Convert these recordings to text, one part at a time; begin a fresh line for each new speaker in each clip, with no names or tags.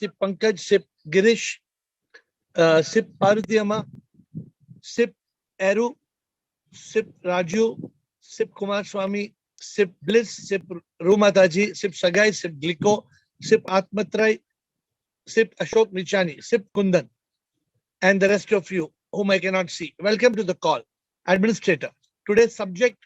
SIP Pankaj, SIP Girish, SIP Parutiyama, SIP Eru, SIP Raju, SIP Kumar Swami, SIP Bliss, SIP Rumataji, SIP Sagai, SIP Gliko, SIP Atmatrai, SIP Ashok Nichani, SIP Kundan, and the rest of you whom I cannot see. Welcome to the call. Administrator, today's subject,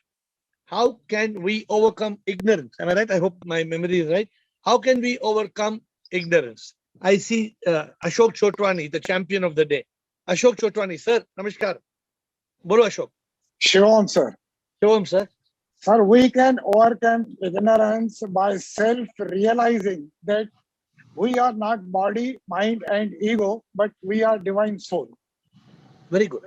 how can we overcome ignorance? Am I right? I hope my memory is right. How can we overcome ignorance? I see Ashok Chotwani, the champion of the day. Ashok Chotwani, sir, namaskar. Bolo Ashok.
Shivam, sir.
Shivam, sir.
Sir, we can overcome ignorance by self-realizing that we are not body, mind, and ego, but we are divine soul.
Very good.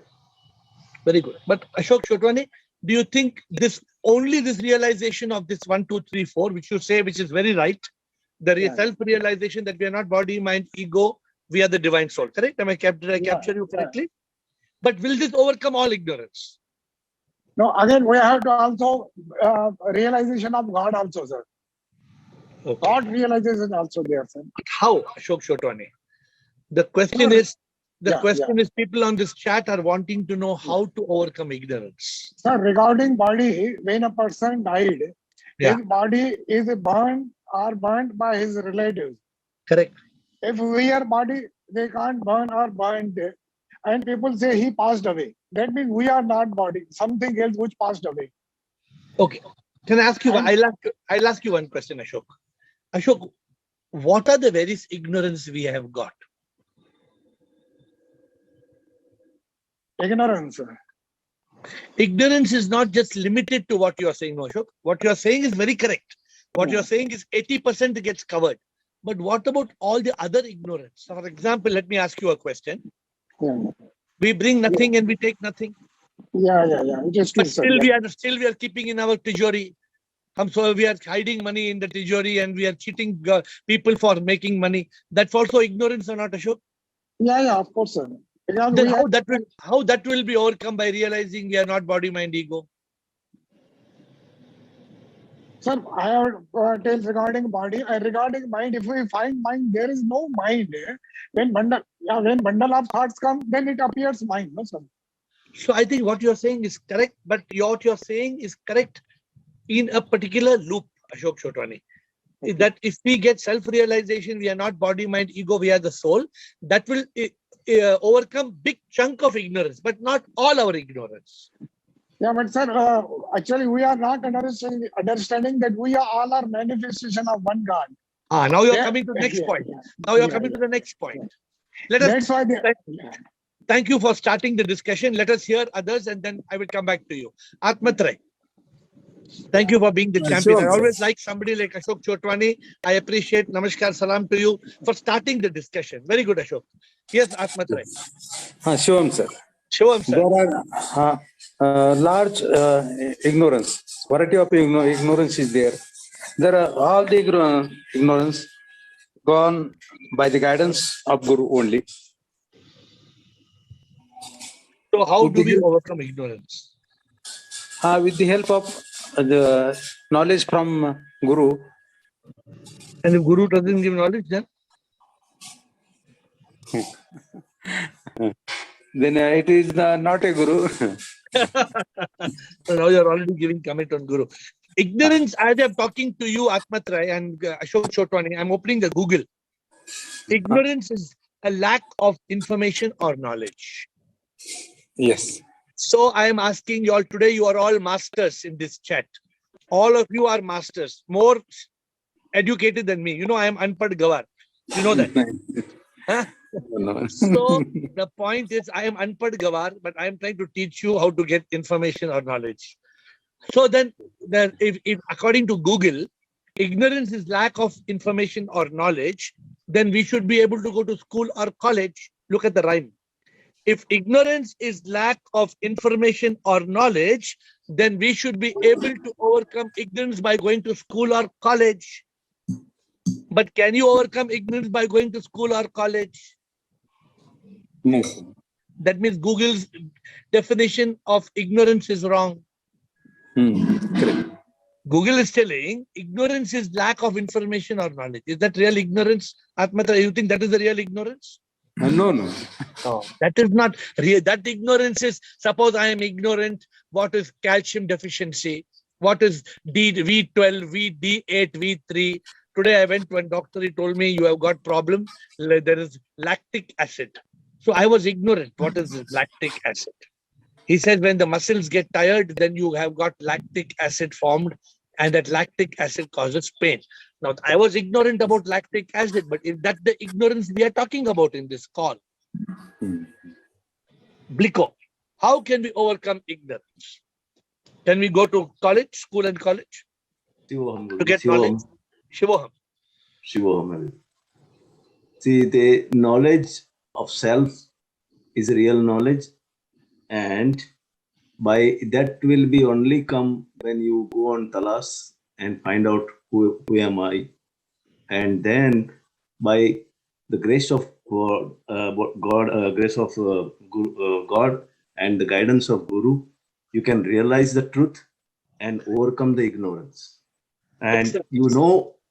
Very good. But Ashok Chotwani, do you think this realization of this 1, 2, 3, 4, which you say, which is very right, the self-realization that we are not body, mind, ego, we are the divine soul, correct? Did I capture you correctly? But will this overcome all ignorance?
No, again, we have to also realization of God also, sir. Okay. God realization also there, sir.
But how, Ashok Chotwani? The question is, people on this chat are wanting to know how to overcome ignorance.
Sir, regarding body, when a person died, his body is burned by his relatives.
Correct.
If we are body, they can't burn or burned. And people say he passed away. That means we are not body, something else which passed away.
Okay. Can I ask you, I'll ask you one question, Ashok. Ashok, what are the various ignorance we have got?
Ignorance.
Ignorance is not just limited to what you are saying, no, Ashok. What you are saying is very correct. What you are saying is 80% gets covered. But what about all the other ignorance? So for example, let me ask you a question. We bring nothing and we take nothing. But still we are keeping in our tijori. So we are hiding money in the tijori and we are cheating people for making money. That's also ignorance or not, Ashok?
Of course, sir.
Then how that will be overcome by realizing we are not body, mind, ego?
Sir, I have tales regarding body and regarding mind. If we find mind, there is no mind. When bundle of thoughts come, then it appears mind. No, sir.
So I think what you are saying is correct, but what you are saying is correct in a particular loop, Ashok Chotwani. That if we get self-realization, we are not body, mind, ego, we are the soul, that will overcome big chunk of ignorance, but not all our ignorance.
But sir, actually we are not understanding that we are all are manifestation of one God.
Now you are coming to the next point. Now you are coming to the next point. Thank you for starting the discussion. Let us hear others and then I will come back to you. Atmatrai. Thank you for being the champion. I always like somebody like Ashok Chotwani. I appreciate. Namaskar, salam to you for starting the discussion. Very good, Ashok. Yes, Atmatrai.
Shivam, sir.
Shivam, sir.
There are large ignorance. Variety of ignorance is there. There are all the ignorance gone by the guidance of Guru only.
So how do we overcome ignorance?
With the help of the knowledge from Guru.
And if Guru doesn't give knowledge, then?
Then it is not a Guru.
So now you are already giving comment on Guru. Ignorance, as I am talking to you, Atmatrai and Ashok Chotwani, I am opening the Google. Ignorance is a lack of information or knowledge.
Yes.
So I am asking you all today, you are all masters in this chat. All of you are masters, more educated than me. You know, I am Anpad Gawar. You know that. Huh?
No.
So the point is, I am Anpad Gawar, but I am trying to teach you how to get information or knowledge. So then if according to Google, ignorance is lack of information or knowledge, then we should be able to go to school or college. Look at the rhyme. If ignorance is lack of information or knowledge, then we should be able to overcome ignorance by going to school or college. But can you overcome ignorance by going to school or college?
No.
That means Google's definition of ignorance is wrong.
Correct.
Google is telling ignorance is lack of information or knowledge. Is that real ignorance, Atmatra? You think that is the real ignorance?
No, no.
No, that is not real. That ignorance is, suppose I am ignorant what is calcium deficiency, what is V12, D8, V3. Today I went to a doctor, he told me you have got problem, there is lactic acid. So I was ignorant. What is this lactic acid? He said when the muscles get tired, then you have got lactic acid formed, and that lactic acid causes pain. Now, I was ignorant about lactic acid, but if that's the ignorance we are talking about in this call. Bliko, how can we overcome ignorance? Can we go to college, school and college to get knowledge? Shivoham.
Shivoham. See, the knowledge of self is real knowledge, and by that will be only come when you go on talas and find out who am I, and then by the grace of God, grace of God and the guidance of Guru, you can realize the truth and overcome the ignorance. And
Excellent.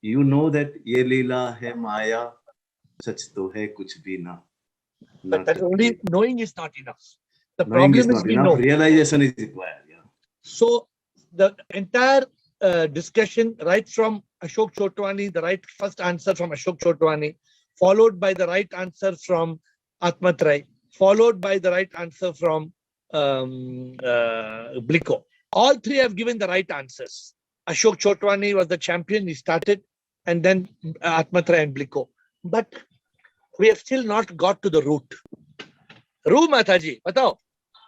you know that ye leela hai maya, sach to hai kuch bhi na.
But that only knowing is not enough. The
Knowing
problem
is not
we
enough.
know.
Realization is required. Yeah.
So the entire discussion, right from Ashok Chotwani, the right first answer from Ashok Chotwani, followed by the right answer from Atmat Rai, followed by the right answer from Bliko. All three have given the right answers. Ashok Chotwani was the champion, he started, and then Atmat Rai and Bliko. But we have still not got to the root. Ru Mataji, batao.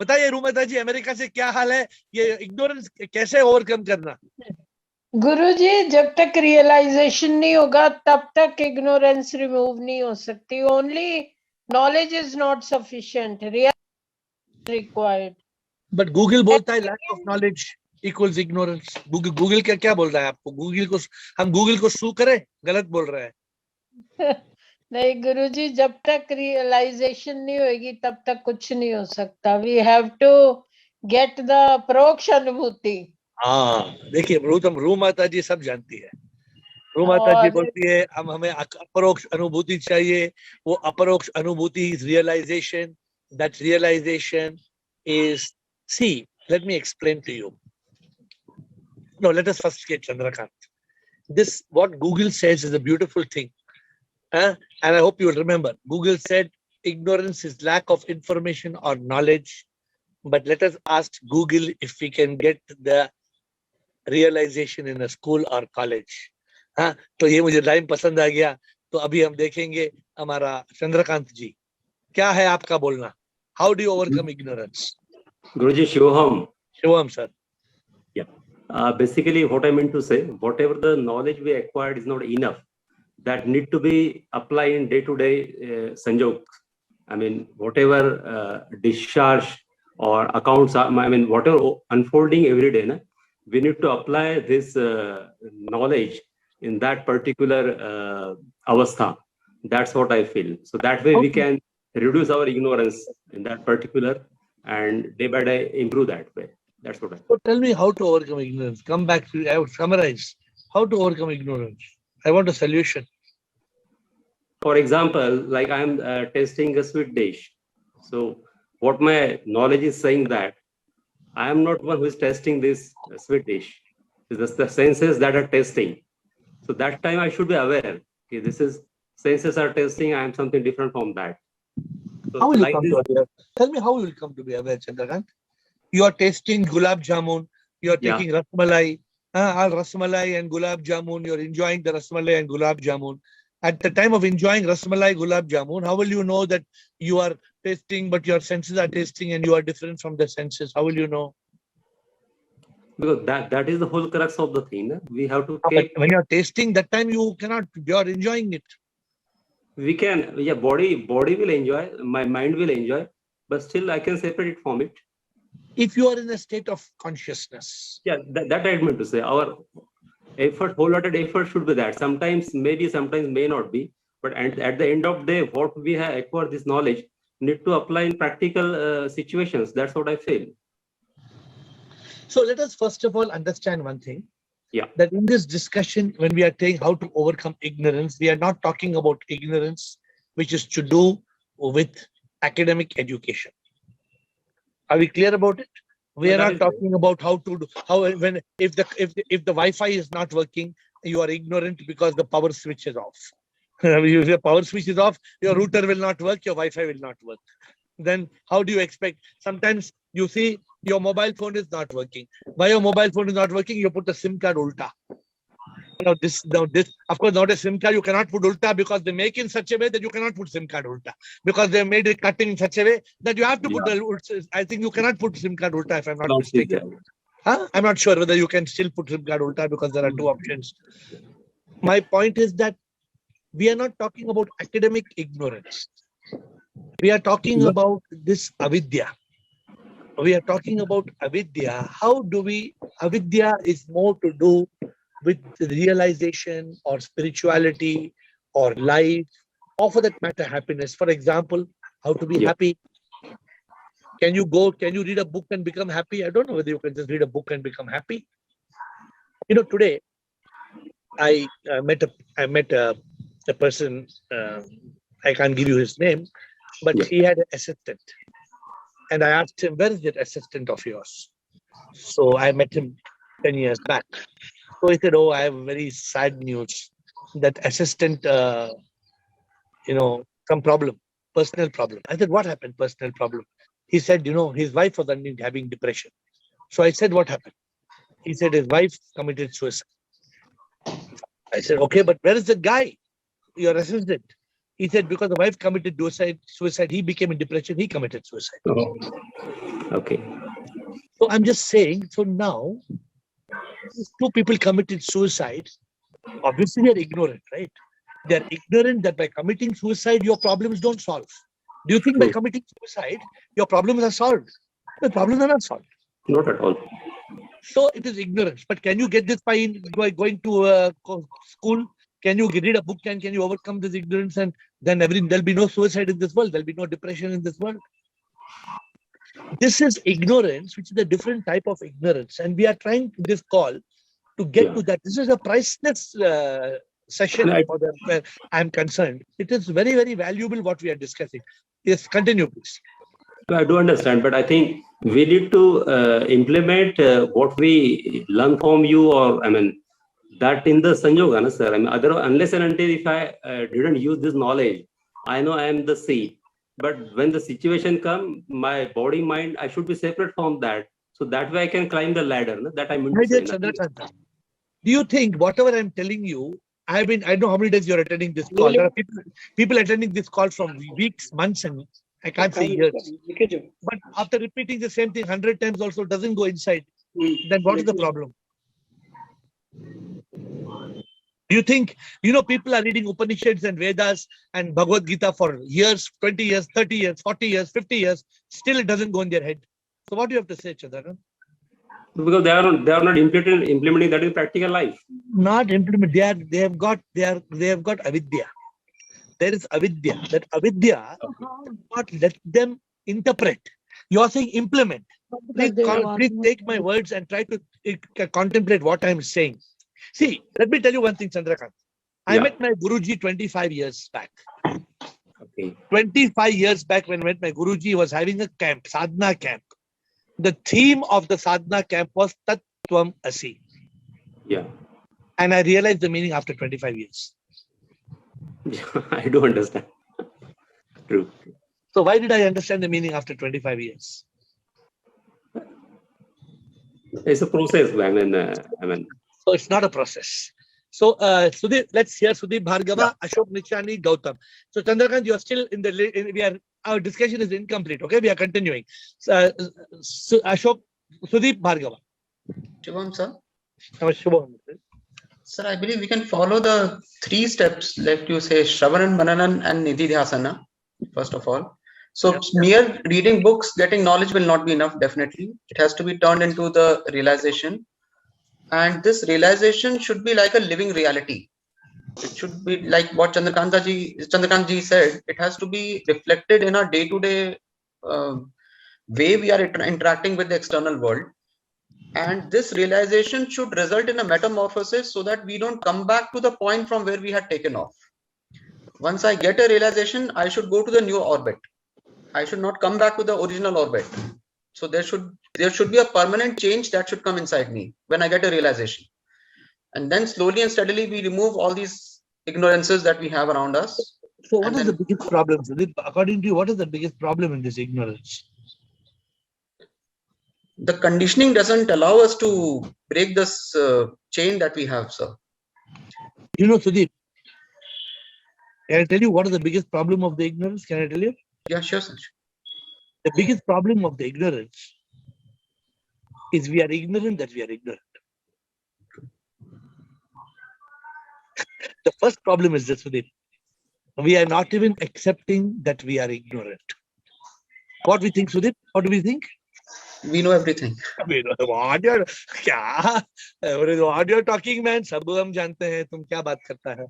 बताइए रू माता जी, America से क्या हाल है, ये ignorance कैसे overcome करना?
गुरुजी, जब तक रियलाइजेशन नहीं होगा तब तक इग्नोरेंस रिमूव नहीं हो सकती. Only knowledge is not sufficient, required.
But Google बोलता है lack of knowledge equals ignorance. Google क्या बोल रहा है आपको? हम गूगल को सू करें? गलत बोल रहा है.
नहीं गुरुजी, जब तक रियलाइजेशन नहीं होगी तब तक कुछ नहीं हो सकता. We have to get the परोक्ष अनुभूति.
हाँ, देखिए रू माता जी सब जानती है. रू माता जी बोलती है हमें अपरोक्ष अनुभूति चाहिए. वो अपरोक्ष अनुभूति is realization. That realization is, see, let me explain to you. No, let us first get Chandrakant. This what Google says is a beautiful thing. And I hope you will remember, Google said ignorance is lack of information or knowledge. But let us ask Google if we can get the realization in a school or college. तो ये मुझे line पसंद आ गया. तो अभी हम देखेंगे हमारा चंद्रकांत जी, क्या है आपका बोलना? How do you overcome ignorance?
Guruji, Shivoham.
Shivoham, sir.
Yeah. Basically, what I meant to say, whatever the knowledge we acquired is not enough. That need to be applied in day-to-day sanjog. I mean, whatever discharge or accounts are, I mean, whatever unfolding every day, we need to apply this knowledge in that particular avastha. That's what I feel. So that way we can reduce our ignorance in that particular and day by day improve that way. That's what I feel.
So tell me how to overcome ignorance. Come back to, I would summarize how to overcome ignorance. I want a solution.
For example, like I'm testing a sweet dish. So what my knowledge is saying that I am not one who is testing this sweet dish. It's the senses that are testing. So that time I should be aware. Okay, this is senses are testing. I am something different from that. So
how will
like
you come to be aware? Tell me how you will come to be aware, Chandrakant. You are tasting gulab jamun. You are taking rasmalai. All rasmalai and gulab jamun. You are enjoying the rasmalai and gulab jamun. At the time of enjoying rasmalai, gulab jamun, how will you know that you are tasting, but your senses are tasting and you are different from the senses? How will you know?
Because that is the whole crux of the thing. We have to
take. When you are tasting, that time you cannot. You are enjoying it.
We can, yeah. Body will enjoy. My mind will enjoy, but still I can separate it from it.
If you are in a state of consciousness.
Yeah, that I meant to say. Our effort, wholehearted effort should be that. Sometimes maybe, sometimes may not be. But at the end of the day, what we have acquired this knowledge need to apply in practical situations. That's what I feel.
So let us first of all understand one thing.
Yeah.
that in this discussion, when we are saying how to overcome ignorance, we are not talking about ignorance which is to do with academic education. Are we clear about it? We are not talking about how to do, if the Wi-Fi is not working, you are ignorant because the power switch is off. If your power switch is off, your router will not work, your Wi-Fi will not work. Then how do you expect? Sometimes you see your mobile phone is not working. Why your mobile phone is not working? You put the SIM card ulta. Now this, of course, not a SIM card you cannot put ulta, because they make in such a way that you cannot put SIM card ulta, because they made it cutting in such a way that you have to put I think you cannot put SIM card ulta, if I'm not mistaken. Huh? I'm not sure whether you can still put SIM card ulta, because there are two options. My point is that we are not talking about academic ignorance. We are talking about this avidya. We are talking about avidya. How do we, avidya is more to do with realization or spirituality or life, or for that matter, happiness. For example, how to be happy. Can you read a book and become happy? I don't know whether you can just read a book and become happy. You know, today I met a person, I can't give you his name, but he had an assistant. And I asked him, where is that assistant of yours? So I met him 10 years back. So he said, oh, I have very sad news. That assistant, some problem, personal problem. I said, what happened, personal problem? He said, his wife was having depression. So I said, what happened? He said, his wife committed suicide. I said, okay, but where is the guy, your assistant? He said, because the wife committed suicide, he became in depression, he committed suicide.
Oh. Okay.
So I'm just saying, so now, these two people committed suicide. Obviously, they're ignorant, right? They're ignorant that by committing suicide, your problems don't solve. Do you think by committing suicide, your problems are solved? The problems are not solved.
Not at all.
So it is ignorance. But can you get this by going to school? Can you read a book? Can you overcome this ignorance? And then there'll be no suicide in this world. There'll be no depression in this world. This is ignorance, which is a different type of ignorance. And we are trying to this call to get to that. This is a priceless session where I'm concerned. It is very, very valuable what we are discussing. Yes, continue, please.
I do understand, but I think we need to implement what we learn from you, or that in the Sanyoga, sir. Unless and until if I didn't use this knowledge, I know I am the seed. But when the situation comes, my body, mind, I should be separate from that. So that way I can climb the ladder. That I mean to say.
Do you think whatever I'm telling you, I know how many days you're attending this call. There are people attending this call from weeks, months, and I can't say years. But after repeating the same thing 100 times also doesn't go inside, then what is the problem? Do you think, people are reading Upanishads and Vedas and Bhagavad Gita for years, 20 years, 30 years, 40 years, 50 years, still it doesn't go in their head. So what do you have to say, Chandrakant?
Because they are not implementing that in practical life.
Not implement. They have got avidya. There is avidya. That avidya not let them interpret. You are saying implement. Please take my words and try to contemplate what I am saying. See, let me tell you one thing, Chandrakant. I met my Guruji 25 years back.
Okay.
25 years back when I met my Guruji, was having a camp, sadhana camp. The theme of the sadhana camp was Tat Tvam Asi.
Yeah.
And I realized the meaning after 25 years.
I do understand. True.
So why did I understand the meaning after 25 years?
It's a process.
So it's not a process. So Sudeep, let's hear Sudeep Bhargava, Ashok Nichani, Gautam. So Chandrakant, you are still our discussion is incomplete. Okay, we are continuing. Ashok, Sudeep Bhargava.
Shubham, sir.
Shubham.
Sir, I believe we can follow the 3 steps, like you say, Shravanam, Mananan, and Nididhyasana, first of all. So mere reading books, getting knowledge will not be enough, definitely. It has to be turned into the realization. And this realization should be like a living reality. It should be like what Chandrakant ji said. It has to be reflected in our day-to-day way we are interacting with the external world. And this realization should result in a metamorphosis so that we don't come back to the point from where we had taken off. Once I get a realization, I should go to the new orbit. I should not come back to the original orbit. So there should be a permanent change that should come inside me when I get a realization. And then slowly and steadily we remove all these ignorances that we have around us.
So what is the biggest problem? According to you, what is the biggest problem in this ignorance?
The conditioning doesn't allow us to break this chain that we have, sir.
You know, Sudeep, can I tell you what is the biggest problem of the ignorance? Can I tell you?
Yeah, sure, sir.
The biggest problem of the ignorance is we are ignorant that we are ignorant. The first problem is this, Sudeep. We are not even accepting that we are ignorant. What we think, Sudeep? What do we think?
We know everything.
What you're talking, man? Sab hum jante hain, tum kya baat karta hai?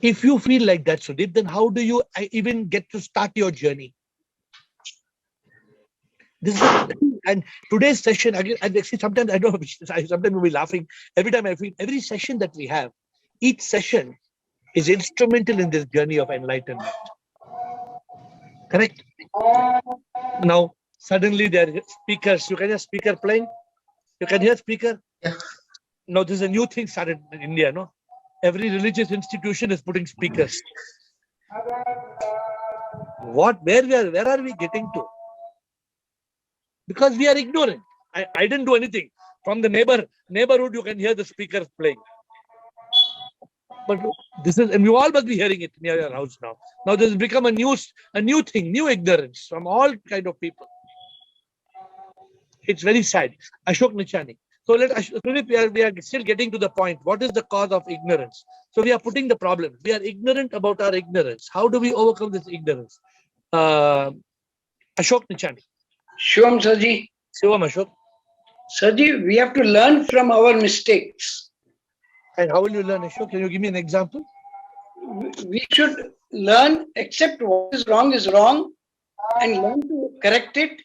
If you feel like that, Sudeep, then how do you even get to start your journey? This is, and today's session again. Actually, sometimes I don't. Sometimes we'll be laughing every time I feel every session that we have. Each session is instrumental in this journey of enlightenment. Correct? Now, suddenly there are speakers. You can hear speaker playing. You can hear speaker.
Yeah.
Now, there's a new thing started in India. No, every religious institution is putting speakers. Where are we getting to? Because we are ignorant. I didn't do anything. From the neighborhood, you can hear the speakers playing. But this is, and you all must be hearing it near your house now. Now this has become a new thing, new ignorance from all kind of people. It's very sad. Ashok Nichani. So we are still getting to the point. What is the cause of ignorance? So we are putting the problem. We are ignorant about our ignorance. How do we overcome this ignorance? Ashok Nichani.
Shivam Sarji.
Shivam Ashok.
Sarji, we have to learn from our mistakes.
And how will you learn, Ashok? Can you give me an example?
We should learn, accept what is wrong, and learn to correct it,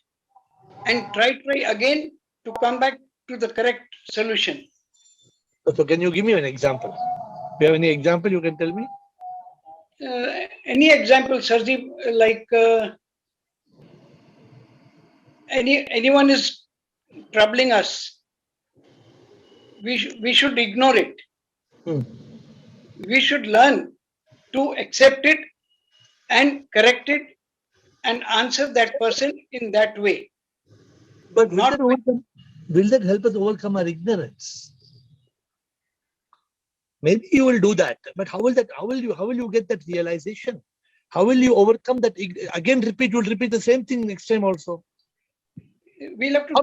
and try again to come back to the correct solution.
So can you give me an example? Do you have any example you can tell me?
Any example, Sarji, like anyone is troubling us, we should ignore it. We should learn to accept it and correct it and answer that person in that way.
But will that help us overcome our ignorance? Maybe you will do that, but how will you get that realization? How will you overcome that? Again, you'll repeat the same thing next time also.
We'll have to.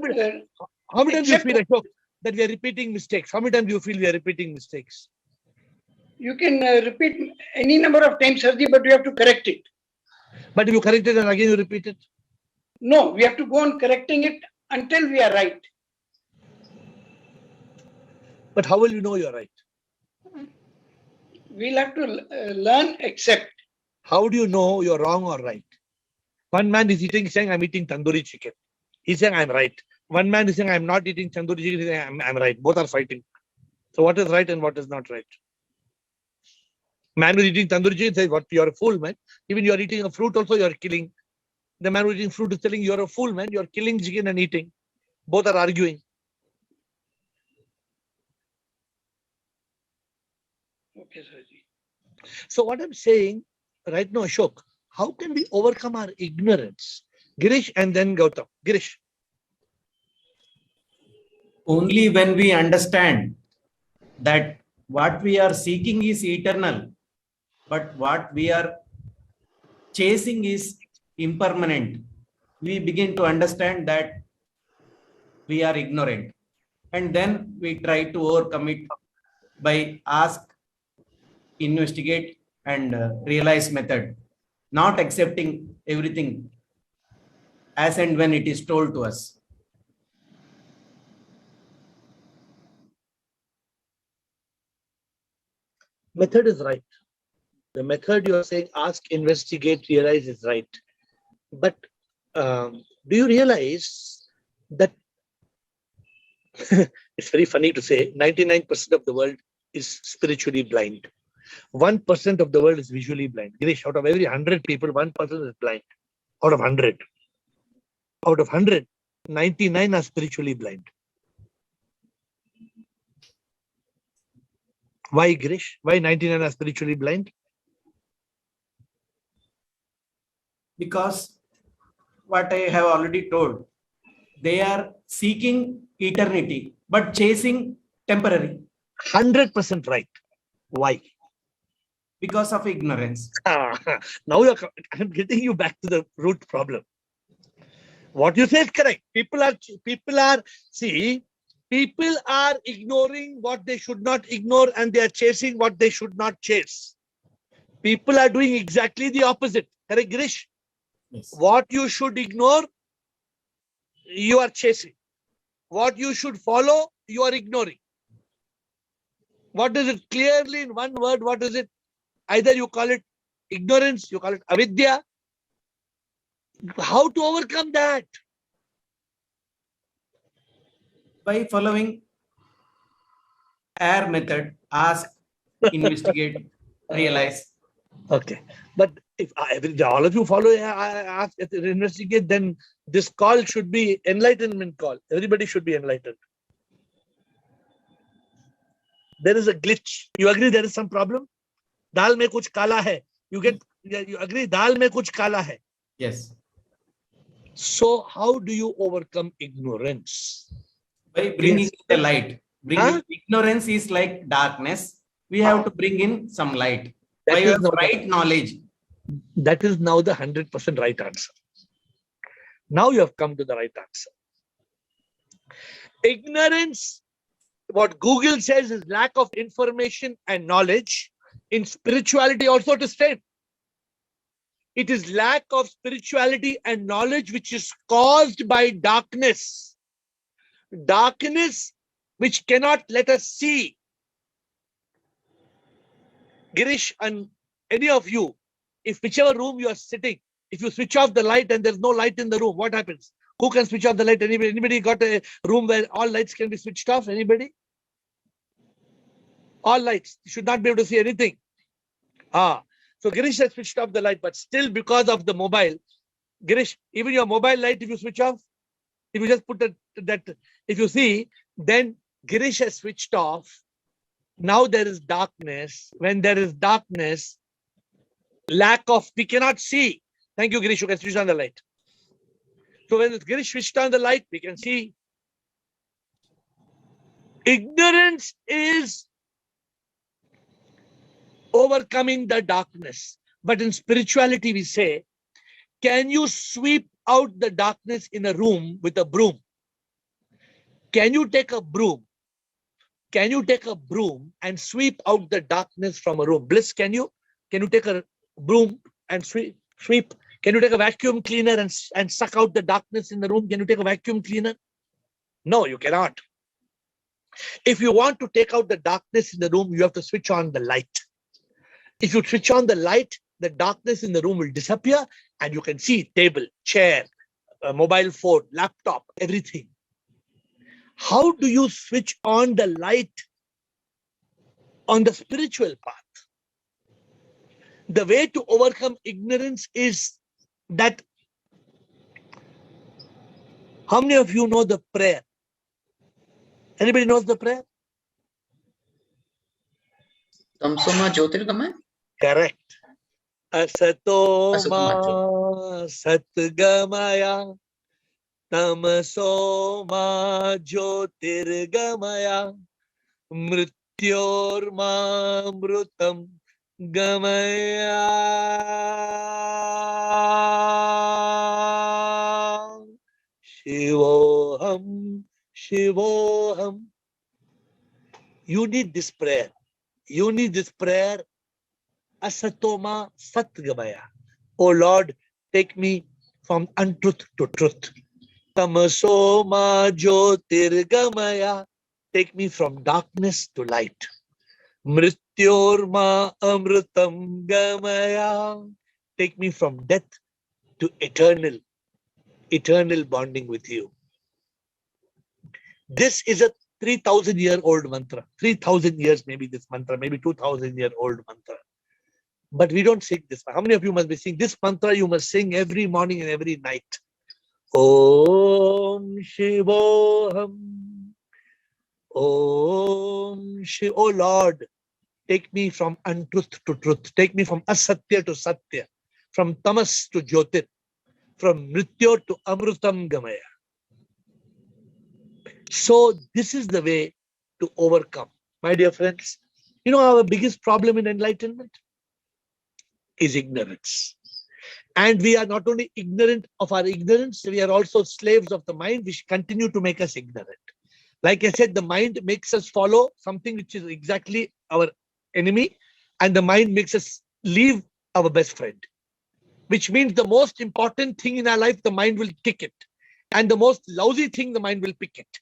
How many times do you feel, Ashok, that we are repeating mistakes? How many times do you feel we are repeating mistakes?
You can repeat any number of times, Sarji, but you have to correct it.
But if you correct it and again you repeat it?
No, we have to go on correcting it until we are right.
But how will you know you're right?
We'll have to learn, accept.
How do you know you're wrong or right? One man is saying, I'm eating tandoori chicken. He's saying, I'm right. One man is saying, I'm not eating tandoori chicken. He's saying, I'm right. Both are fighting. So what is right and what is not right? Man who's eating tandoori chicken says, "What? You're a fool, man. Even you're eating a fruit also, you're killing." The man who's eating fruit is telling, "You're a fool, man. You're killing chicken and eating." Both are arguing.
Okay, Sarji.
So what I'm saying right now, Ashok, how can we overcome our ignorance? Girish and then Gautam. Girish.
Only when we understand that what we are seeking is eternal, but what we are chasing is impermanent, we begin to understand that we are ignorant. And then we try to overcome it by ask, investigate, and realize method, not accepting everything as and when it is told to us.
Method is right. The method you are saying, ask, investigate, realize is right. But do you realize that It's very funny to say 99% of the world is spiritually blind. 1% of the world is visually blind. Girish, out of every 100 people, 1% is blind. Out of 100. Out of 100, 99 are spiritually blind. Why, Girish? Why 99 are spiritually blind?
Because what I have already told, they are seeking eternity, but chasing temporary.
100% right. Why?
Because of ignorance.
Now I'm getting you back to the root problem. What you say is correct. People are ignoring what they should not ignore, and they are chasing what they should not chase. People are doing exactly the opposite. Correct, Girish?
Yes.
What you should ignore, you are chasing. What you should follow, you are ignoring. What is it? Clearly in one word, what is it? Either you call it ignorance, you call it avidya. How to overcome that?
By following AiR method, ask, investigate, realize.
Okay. But if all of you follow ask, investigate, then this call should be enlightenment call. Everybody should be enlightened. There is a glitch. You agree there is some problem? Dal mein kuch kala hai. You agree dal mein kuch kala hai.
Yes.
So how do you overcome ignorance?
By bringing the light. Ignorance is like darkness. We have to bring in some light. By your right knowledge.
That is now the 100% right answer. Now you have come to the right answer. Ignorance, what Google says, is lack of information and knowledge. In spirituality also to state, it is lack of spirituality and knowledge which is caused by darkness. Darkness which cannot let us see. Girish and any of you, if whichever room you are sitting, if you switch off the light and there's no light in the room, what happens? Who can switch off the light? Anybody got a room where all lights can be switched off? Anybody? All lights. You should not be able to see anything. So Girish has switched off the light, but still because of the mobile, Girish, even your mobile light, if you switch off, if you just put that, if you see, then Girish has switched off. Now there is darkness. When there is darkness, we cannot see. Thank you, Girish. You can switch on the light. So when Girish switched on the light, we can see. Ignorance is overcoming the darkness. But in spirituality, we say, can you sweep out the darkness in a room with a broom? Can you take a broom? Can you take a broom and sweep out the darkness from a room? Bliss, can you? Can you take a broom and sweep? Can you take a vacuum cleaner and suck out the darkness in the room? Can you take a vacuum cleaner? No, you cannot. If you want to take out the darkness in the room, you have to switch on the light. If you switch on the light, the darkness in the room will disappear and you can see table, chair, mobile phone, laptop, everything. How do you switch on the light on the spiritual path? The way to overcome ignorance is that. How many of you know the prayer? Anybody knows the prayer?
Tamsoma Jyotirgamaya?
Correct. Asatoma Satgamaya Tamasoma Jyotirgamaya Mrityorma Mrutam Gamaya. Shivoham Shivoham. You need this prayer. You need this prayer. Asatoma Satgamaya. Oh Lord, take me from untruth to truth. Tamasoma Jyotirgamaya. Take me from darkness to light. Mrityorma Amrutam Gamaya. Take me from death to eternal bonding with you. This is a 3,000-year-old mantra. 3,000 years, maybe this mantra, maybe 2,000-year-old mantra. But we don't sing this. How many of you must be singing this mantra? You must sing every morning and every night. Om Shivoham. Om Shiv. Oh Lord, take me from untruth to truth. Take me from asatya to satya. From tamas to jyotir. From mrityo to amrutam gamaya. So this is the way to overcome. My dear friends, you know our biggest problem in enlightenment is ignorance. And we are not only ignorant of our ignorance, we are also slaves of the mind, which continue to make us ignorant. Like I said, the mind makes us follow something which is exactly our enemy, and the mind makes us leave our best friend. Which means the most important thing in our life, the mind will kick it. And the most lousy thing, the mind will pick it.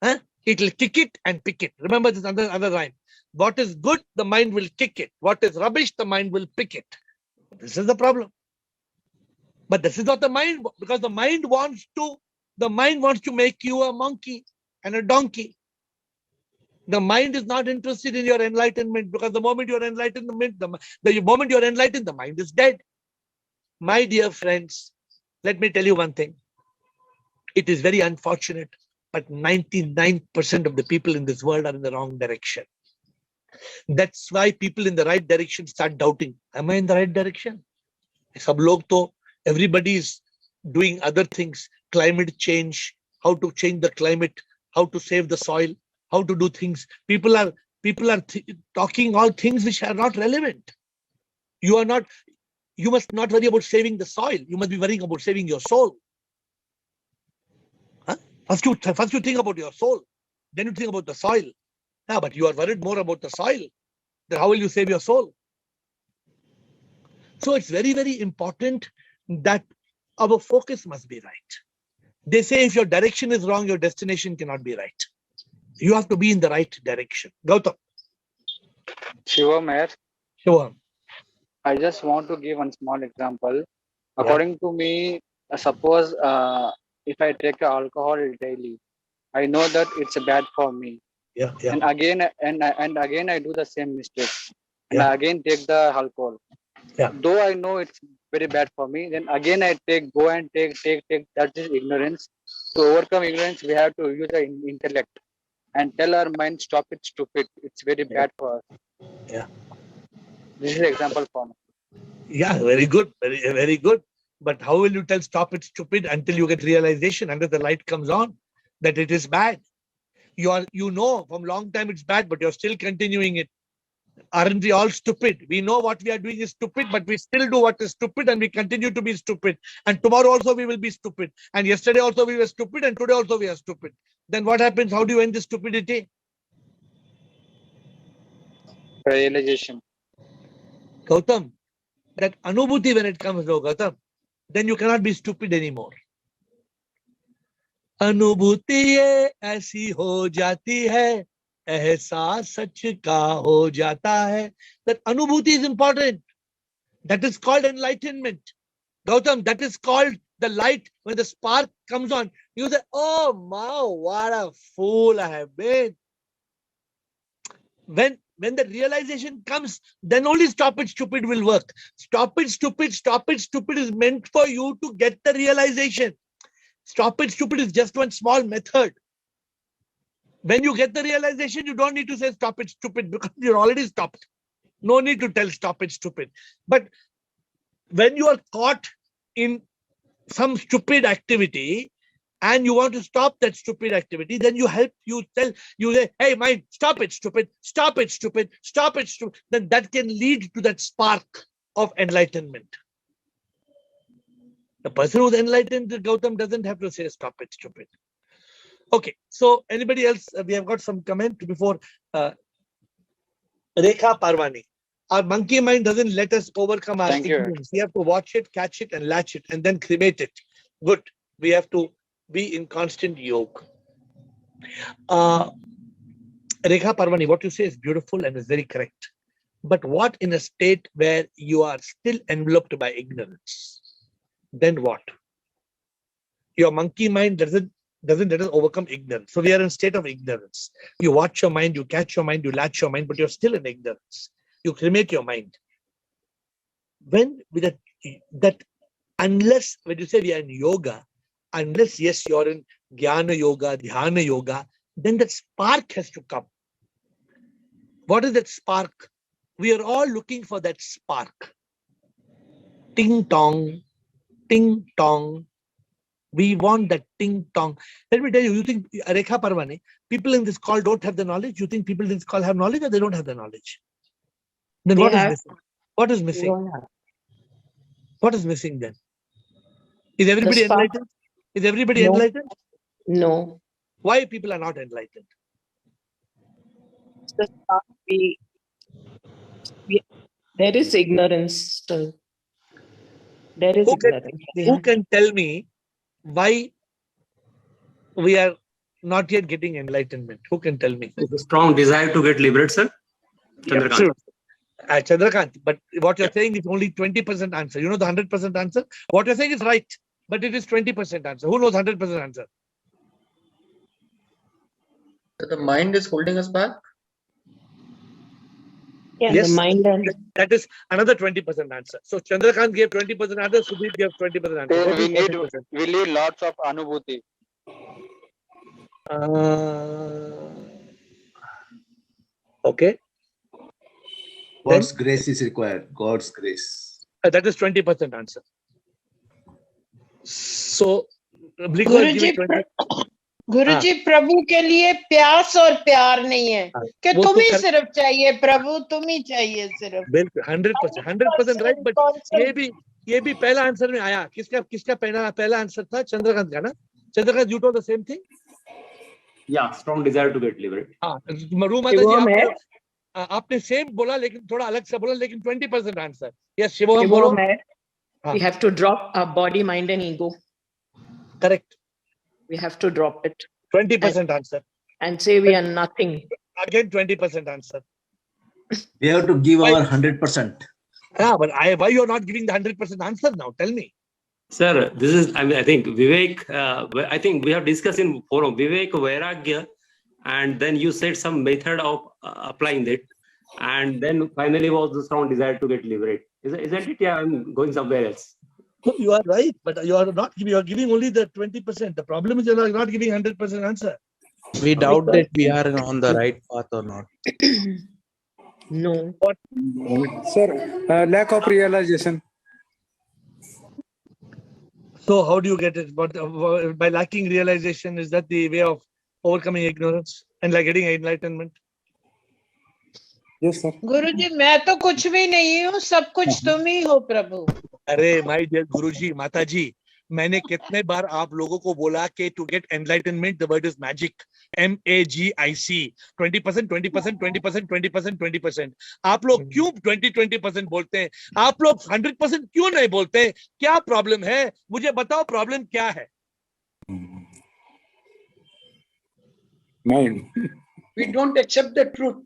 Huh? It will kick it and pick it. Remember this other rhyme. What is good, the mind will kick it. What is rubbish, the mind will pick it. This is the problem. But this is not the mind, because the mind wants to make you a monkey and a donkey. The mind is not interested in your enlightenment, because the moment you're enlightened, the mind is dead. My dear friends, let me tell you one thing. It is very unfortunate, but 99% of the people in this world are in the wrong direction. That's why people in the right direction start doubting. Am I in the right direction? Everybody is doing other things. Climate change, how to change the climate, how to save the soil, how to do things. People are talking all things which are not relevant. You must not worry about saving the soil. You must be worrying about saving your soul. Huh? First you think about your soul, then you think about the soil. Yeah, but you are worried more about the soil. Then how will you save your soul? So it's very, very important that our focus must be right. They say if your direction is wrong, your destination cannot be right. You have to be in the right direction. Gautam.
Shivam, AiR.
Shivam.
I just want to give one small example. According to me, suppose if I take alcohol daily, I know that it's bad for me.
Yeah.
And again I do the same mistake. And I again take the alcohol.
Yeah.
Though I know it's very bad for me, then again I go and take. That is ignorance. To overcome ignorance, we have to use the intellect and tell our mind, stop it, stupid. It's very bad for us.
Yeah.
This is an example for me.
Yeah, very good. Very, very good. But how will you tell stop it, stupid, until you get realization, until the light comes on that it is bad? You know from long time it's bad, but you're still continuing it. Aren't we all stupid? We know what we are doing is stupid, but we still do what is stupid, and we continue to be stupid. And tomorrow also we will be stupid. And yesterday also we were stupid, and today also we are stupid. Then what happens? How do you end the stupidity?
Realization.
Gautam, that anubhuti when it comes, no, Gautam, then you cannot be stupid anymore. अनुभूति ये ऐसी हो जाती है, एहसास सच का हो जाता है. That anubhuti is important. That is called enlightenment. Gautam, that is called the light. When the spark comes on, you say, oh wow, what a fool I have been. When the realization comes, then only stop it, stupid will work. Stop it, stupid is meant for you to get the realization. Stop it, stupid is just one small method. When you get the realization, you don't need to say stop it, stupid, because you're already stopped. No need to tell stop it, stupid. But when you are caught in some stupid activity and you want to stop that stupid activity, then you say, hey, mind, stop it, stupid, stop it, stupid, stop it, stupid. Then that can lead to that spark of enlightenment. The person who's enlightened, Gautam, doesn't have to say stop it, stupid. Okay, so anybody else? We have got some comment before. Rekha Parwani. Our monkey mind doesn't let us overcome our ignorance. We have to watch it, catch it, and latch it, and then cremate it. Good. We have to be in constant yoga. Rekha Parwani, what you say is beautiful and is very correct. But what in a state where you are still enveloped by ignorance? Then what? Your monkey mind doesn't doesn't let us overcome ignorance. So we are in state of ignorance. You watch your mind, you catch your mind, you latch your mind, but you're still in ignorance. You cremate your mind. When with that unless when you say we are in yoga, unless yes, you're in jnana yoga, dhyana yoga, then that spark has to come. What is that spark? We are all looking for that spark. Ting tong, ting tong. We want that ting tong. Let me tell you, you think Rekha Parvane, people in this call don't have the knowledge? You think people in this call have knowledge or they don't have the knowledge? Then
They
what is
have-
missing? What is missing?
don't have.
What is missing then? Is everybody
spark.
enlightened? Is everybody
No.
enlightened?
No.
Why people are not enlightened?
The spark there is ignorance still. There is ignorance.
Who can tell me why we are not yet getting enlightenment? Who can tell me?
It's a strong desire to get liberated, sir. Chandrakant.
Absolutely. Chandrakant, but what you're saying is only 20% answer. You know the 100% answer? What you're saying is right, but it is 20% answer. Who knows 100% answer?
So the mind is holding us back.
Yeah,
Yes,
the mind and
that is another 20% answer. So Chandrakant gave 20% answer, Sudeep gave 20% answer.
Then
What
we
is
need
40%?
we need lots of anubhuti.
Okay.
God's grace is required. God's grace.
That is 20% answer. So, Bliko is
Guruji
giving 20.
गुरुजी प्रभु के लिए प्यास और प्यार नहीं है कि
वो
तुम
तो
ही
कर-
सिर्फ चाहिए प्रभु, तुम ही चाहिए सिर्फ.
बिल्कुल 100% राइट. बट ये भी पहला आंसर में आया. किसका पहला आंसर था? चंद्रकांत का ना? Chandrakant, you told the same thing.
Yeah, strong desire to get liberated.
हाँ, मरू माता जी आपने सेम बोला लेकिन थोड़ा अलग से बोला, लेकिन 20% आंसर. यस शिवम बोलो.
we have to drop our body, mind and ego.
Correct.
We have to drop it
20% answer.
and say we are nothing.
Again 20% answer.
We have to give our 100%.
Yeah, but why you are not giving the 100% answer now? Tell me.
Sir, this is, I think Vivek, I think we have discussed in forum, Vivek Vairagya, and then you said some method of applying it. And then finally was the strong desire to get liberated. Isn't it? Yeah, I'm going somewhere else.
No, you are right, but you are not giving. You are giving only the 20%. The problem is you are not giving 100% answer.
We doubt that we are on the right path or not.
No.
Sir, lack of realization.
So how do you get it? But by lacking realization, is that the way of overcoming ignorance and like getting enlightenment?
Yes, sir.
गुरुजी मैं तो कुछ भी नहीं हूँ, सब कुछ तुम ही हो प्रभु.
अरे my dear गुरुजी, माताजी, मैंने कितने बार आप लोगों को बोला कि to get enlightenment the word is magic. MAGIC. 20%, 20%, 20%, 20%, 20%. आप लोग क्यों 20% बोलते हैं? आप लोग 100% क्यों नहीं बोलते? क्या प्रॉब्लम है? मुझे बताओ प्रॉब्लम क्या है?
Mind.
We don't accept the truth.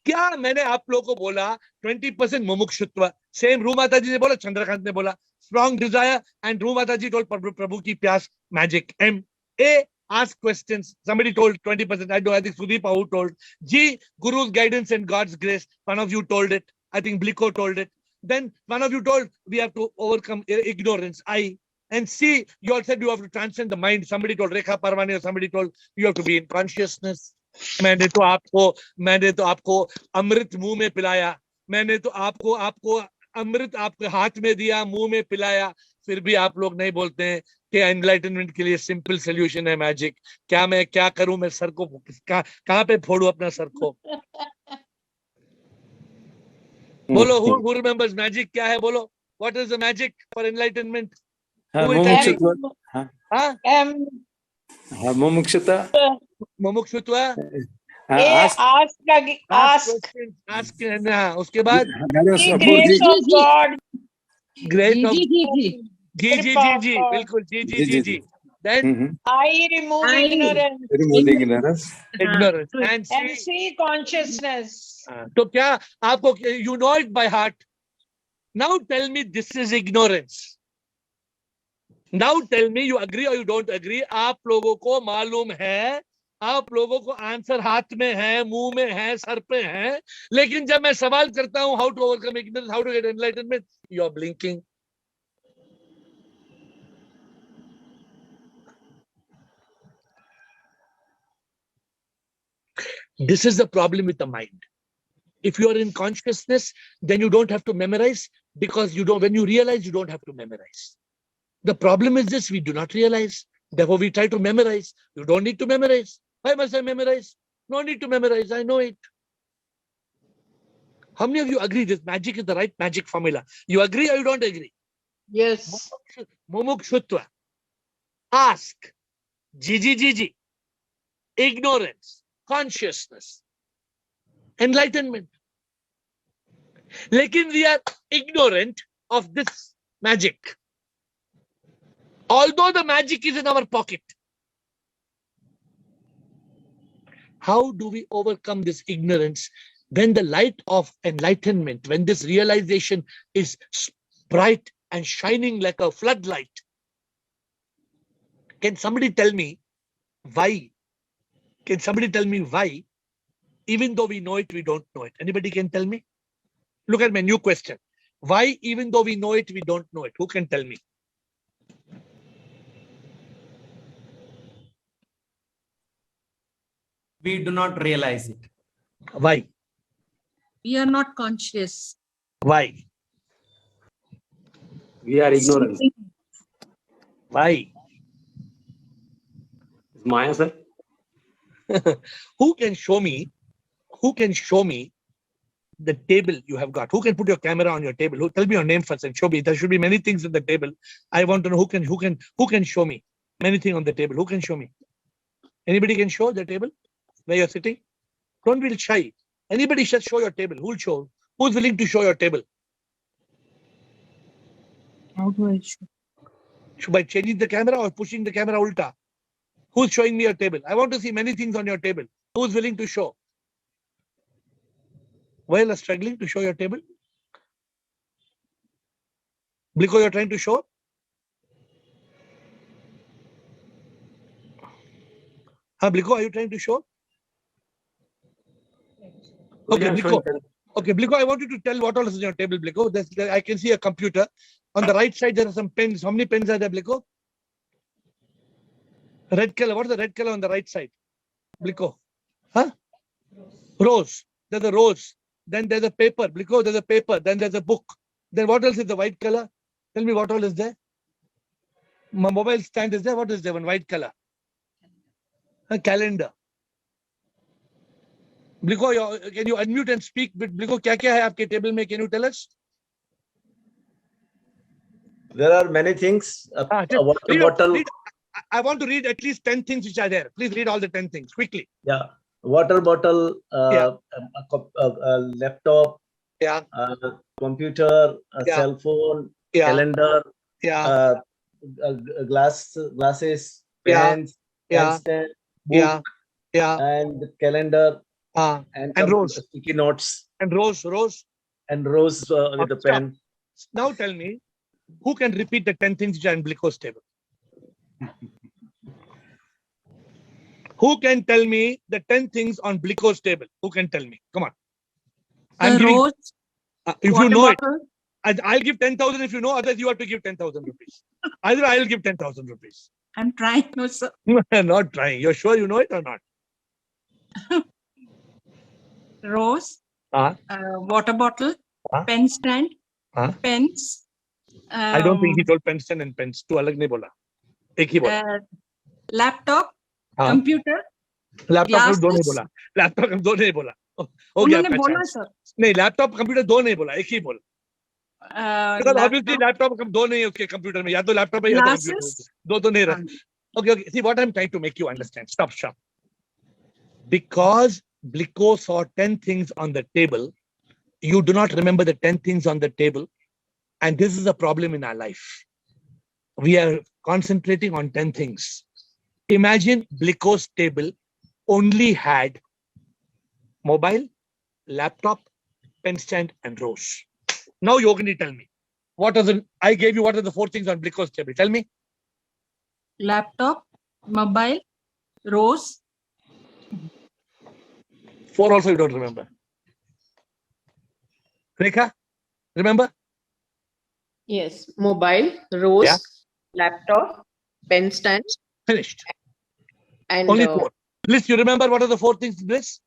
क्या मैंने आप लोगों को बोला 20% मुमुक्षुत्व. सेम रू माता जी ने बोला, चंद्रकांत ने बोला स्ट्रॉन्ग डिजायर एंड रू माता जी टोल्ड प्रभु की प्यास magic. M A ask questions. Somebody told 20%. I think Sudeep who told. G Guru's guidance and God's grace. One of you told it. I think Bliko told it. Then one of you told we have to overcome ignorance. I and C you all said you have to transcend the mind. Somebody told Rekha Parvane or somebody told you have to be in consciousness. मैंने तो आपको अमृत मुंह में पिलाया. मैंने तो आपको अमृत आपके हाथ में दिया, मुंह में पिलाया. फिर भी आप लोग नहीं बोलते हैं कि एनलाइटनमेंट के लिए सिंपल सोल्यूशन है मैजिक. क्या मैं क्या करूं? मैं सर को कहां पे फोड़ूं अपना सर को? बोलो, who remembers magic क्या है? बोलो, what is the magic for enlightenment? मुमुक्षुत्व. ask उसके बाद
Grace of God.
Great of जी बिल्कुल जी. Then
I remove ignorance.
Ignorance and
see consciousness.
तो क्या आपको you know it by heart? Now tell me this is ignorance. Now tell me, you agree or you don't agree? आप लोगों को मालूम है, आप लोगों को आंसर हाथ में है, मुंह में है, सर पे है, लेकिन जब मैं सवाल करता हूं, how to overcome ignorance, how to get enlightenment, you are blinking. This is the problem with the mind. If you are in consciousness, then you don't have to memorize, because you don't. When you realize, you don't have to memorize. The problem is this: we do not realize. Therefore, we try to memorize. You don't need to memorize. Why must I memorize? No need to memorize. I know it. How many of you agree this magic is the right magic formula? You agree or you don't agree?
Yes.
Mumukshutva. Ask. Jiji. Ignorance. Consciousness. Enlightenment. Lekin we are ignorant of this magic. Although the magic is in our pocket. How do we overcome this ignorance when the light of enlightenment, when this realization is bright and shining like a floodlight? Can somebody tell me why? Can somebody tell me why, even though we know it, we don't know it? Anybody can tell me? Look at my new question. Why, even though we know it, we don't know it? Who can tell me?
We do not realize it.
Why?
We are not conscious.
Why?
We are ignorant.
Why?
Maya, sir.
Who can show me? Who can show me the table you have got? Who can put your camera on your table? Who, tell me your name first and show me. There should be many things in the table. I want to know who can show me many things on the table. Who can show me? Anybody can show the table where you're sitting? Don't be shy. Anybody should show your table. Who'll show? Who's willing to show your table?
How do I show?
By changing the camera or pushing the camera ulta? Who's showing me your table? I want to see many things on your table. Who's willing to show? Why are you struggling to show your table? Bliko, you're trying to show? Bliko, are you trying to show? Okay, Bliko. Okay, Bliko, I want you to tell what all is on your table, Bliko. I can see a computer. On the right side, there are some pens. How many pens are there, Bliko? Red color. What is the red color on the right side? Bliko. Rose. There's a rose. Then there's a paper. Bliko, there's a paper. Then there's a book. Then what else is the white color? Tell me what all is there. My mobile stand is there. What is there? One white color. A calendar. Bliko, can you unmute and speak? Bliko, क्या क्या है आपके table में? Can you tell us?
There are many things. A water bottle.
I want to read at least 10 things which are there. Please read all the 10 things quickly.
Yeah. Water bottle, a laptop, computer, cell phone, calendar, glasses, pens, pen, book, and calendar, and rose, sticky notes,
and rose,
with the pen.
Now tell me, who can repeat the 10 things which are in Bliko's table? Who can tell me the 10 things on Bliko's table? Who can tell me? Come on. I'm giving,
rose,
if you know
bottle.
it, I'll give 10,000 if you know, otherwise you have to give 10,000 rupees. Either I'll give 10,000 rupees.
I'm trying, no, sir.
Not trying. You're sure you know it or not?
Rose, water bottle, pen stand, pens.
I don't think he told pen stand and pens. Tu alag nahi bola. Ek hi bola.
Laptop, computer,
laptop दो नहीं बोला. Laptop दो नहीं बोला. हो गया आपका chance. नहीं, laptop computer दो नहीं बोला, एक ही बोला. Because obviously laptop दो नहीं है उसके computer में. या तो laptop है या तो computer. दो तो नहीं रहा. Okay. See what I'm trying to make you understand. Stop. Because Bliko saw 10 things on the table, you do not remember the 10 things on the table, and this is a problem in our life. We are concentrating on 10 things. Imagine Bliko's table only had mobile, laptop, pen stand, and rose. Now Yogini, tell me, what are the 4 things on Bliko's table? Tell me.
laptop, mobile, rose.
4 also you don't remember. Rekha, remember?
Yes. Mobile, rose,
Yeah.
laptop, pen stand,
Finished.
and
Only 4. Bliss, you remember what are the 4 things, Bliss?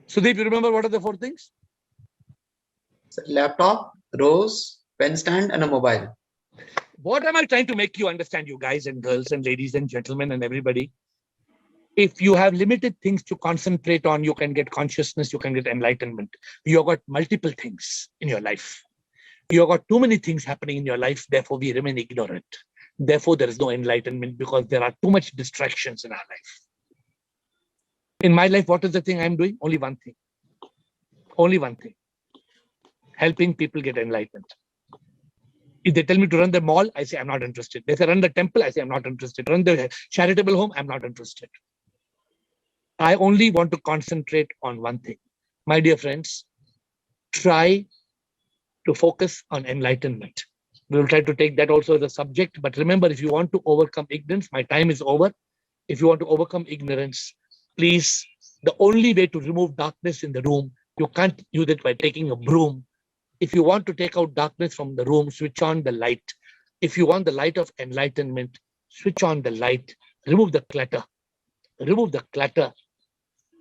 Sudeep, you remember what are the 4 things?
Laptop, rose, pen stand, and a mobile.
What am I trying to make you understand, you guys and girls and ladies and gentlemen and everybody? If you have limited things to concentrate on, you can get consciousness, you can get enlightenment. You have got multiple things in your life. You have got too many things happening in your life, therefore we remain ignorant. Therefore, there is no enlightenment because there are too much distractions in our life. In my life, what is the thing I'm doing? Only one thing. Only one thing. Helping people get enlightened. If they tell me to run the mall, I say I'm not interested. They say run the temple, I say I'm not interested. Run the charitable home, I'm not interested. I only want to concentrate on one thing. My dear friends, try to focus on enlightenment. We will try to take that also as a subject. But remember, if you want to overcome ignorance, my time is over. If you want to overcome ignorance, please, the only way to remove darkness in the room, you can't use it by taking a broom. If you want to take out darkness from the room, switch on the light. If you want the light of enlightenment, switch on the light, remove the clutter. Remove the clutter,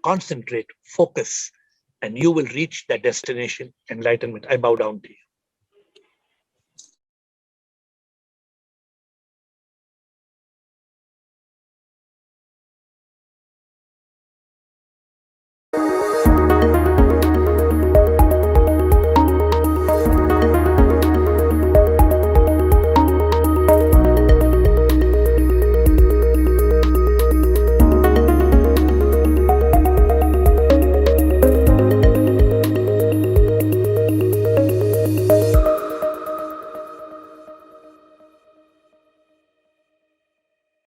concentrate, focus, and you will reach the destination, enlightenment. I bow down to you.